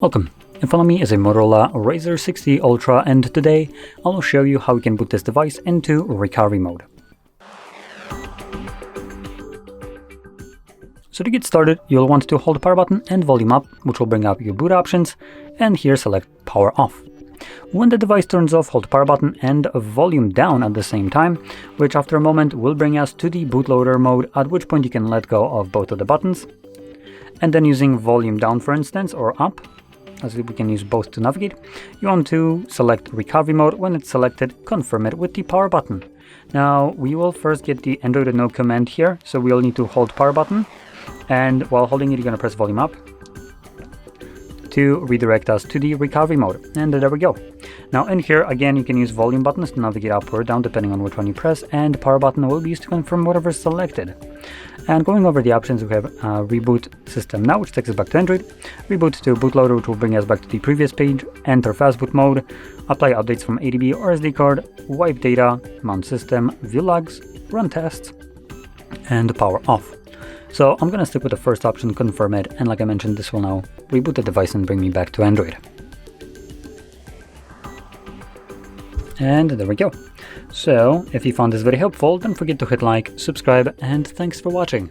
Welcome. In front of me is a Motorola Razr 60 Ultra, and today I'll show you how you can boot this device into recovery mode. So to get started, you'll want to hold the power button and volume up, which will bring up your boot options, and here select power off. When the device turns off, hold the power button and volume down at the same time, which after a moment will bring us to the bootloader mode, at which point you can let go of both of the buttons. And then using volume down, for instance, or up, as we can use both to navigate, you want to select recovery mode. When it's selected, confirm it with the power button. Now we will first get the Android no command here, so we'll need to hold power button, and while holding it you're going to press volume up to redirect us to the recovery mode, and there we go. Now in here again you can use volume buttons to navigate up or down depending on which one you press, and power button will be used to confirm whatever is selected. And going over the options, we have Reboot System Now, which takes us back to Android, Reboot to Bootloader, which will bring us back to the previous page, Enter Fastboot Mode, Apply Updates from ADB or SD card, Wipe Data, Mount System, View Logs, Run Tests, and Power Off. So I'm going to stick with the first option, confirm it, and like I mentioned, this will now reboot the device and bring me back to Android. And there we go. So if you found this very helpful, don't forget to hit like, subscribe, and thanks for watching.